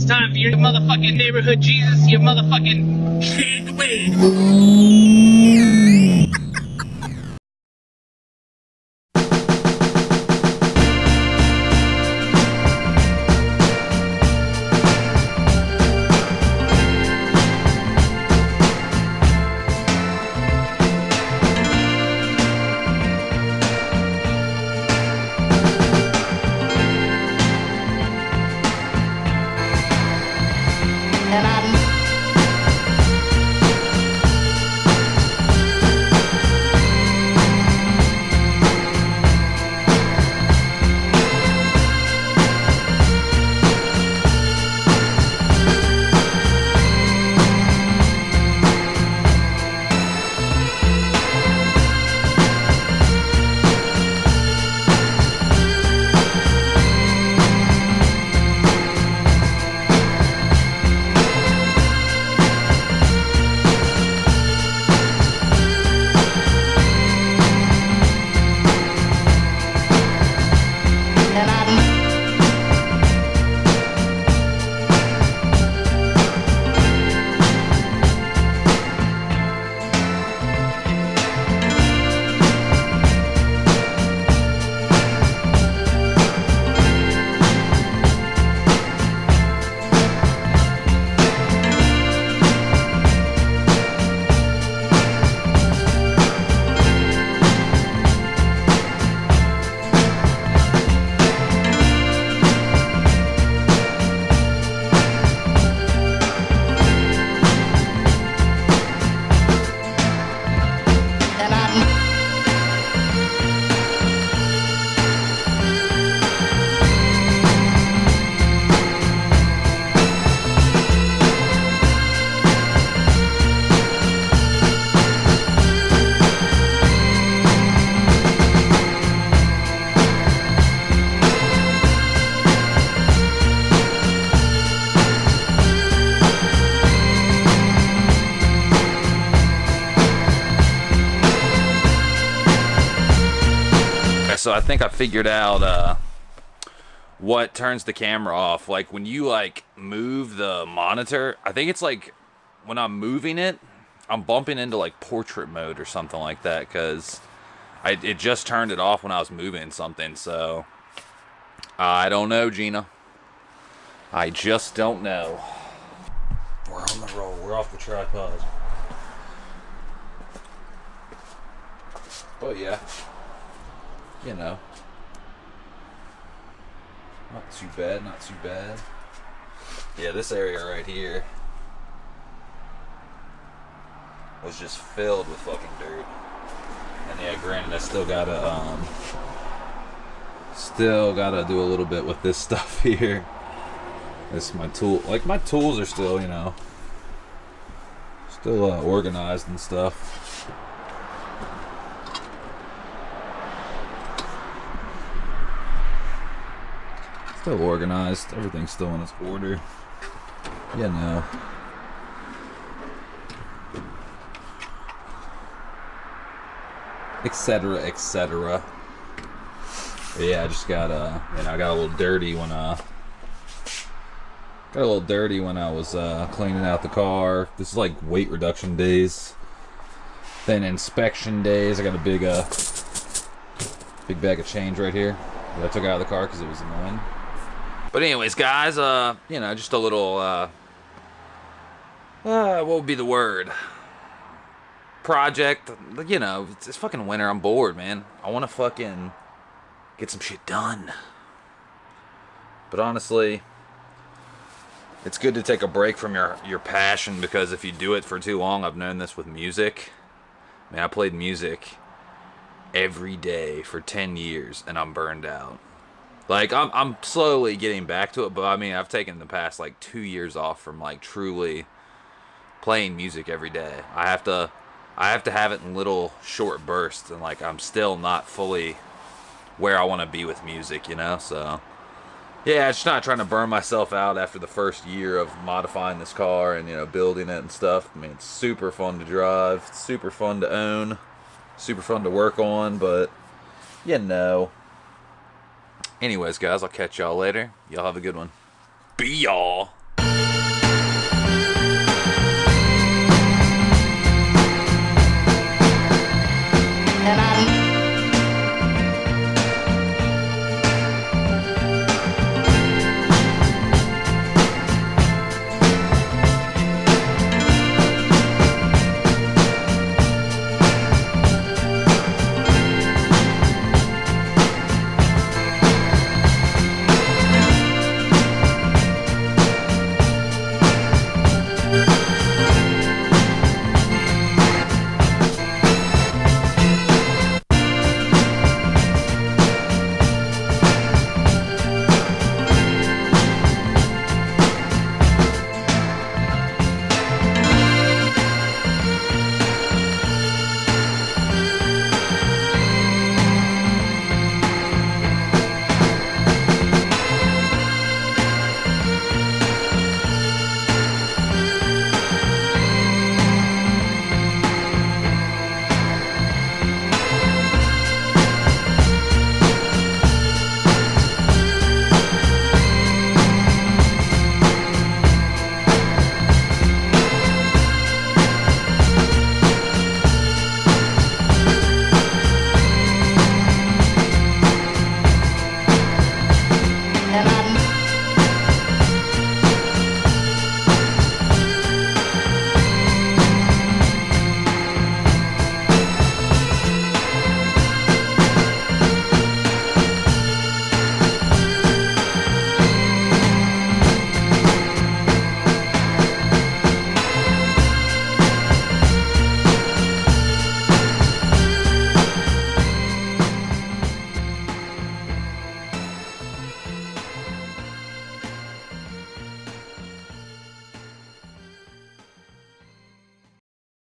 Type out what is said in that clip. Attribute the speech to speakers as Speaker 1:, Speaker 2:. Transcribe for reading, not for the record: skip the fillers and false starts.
Speaker 1: time for your motherfucking neighborhood Jesus, your motherfucking shade the way.
Speaker 2: So I think I figured out what turns the camera off. Like when you like move the monitor, I think it's like when I'm moving it, I'm bumping into like portrait mode or something like that, because it just turned it off when I was moving something. So I don't know, Gina. I just don't know. We're on the roll. We're off the tripod. But yeah. You know, not too bad, not too bad. Yeah, this area right here was just filled with fucking dirt. And yeah, granted, I still gotta do a little bit with this stuff here. This is my tool. Like, my tools are still, you know, still organized and stuff. Still organized. Everything's still in its order. You know. Etc. etc. But yeah, I just got you know, I got a little dirty when I was cleaning out the car. This is like weight reduction days. Then inspection days. I got a big bag of change right here that I took out of the car because it was annoying. But anyways, guys, you know, just a little, what would be the word? Project. You know, it's fucking winter. I'm bored, man. I want to fucking get some shit done. But honestly, it's good to take a break from your passion, because if you do it for too long, I've known this with music. Man, I played music every day for 10 years, and I'm burned out. Like, I'm slowly getting back to it, but I mean, I've taken the past, like, 2 years off from, like, truly playing music every day. I have to have it in little short bursts, and, like, I'm still not fully where I want to be with music, you know? So, yeah, just not trying to burn myself out after the first year of modifying this car and, you know, building it and stuff. I mean, it's super fun to drive, it's super fun to own, super fun to work on, but, you know. Anyways, guys, I'll catch y'all later. Y'all have a good one. Be y'all.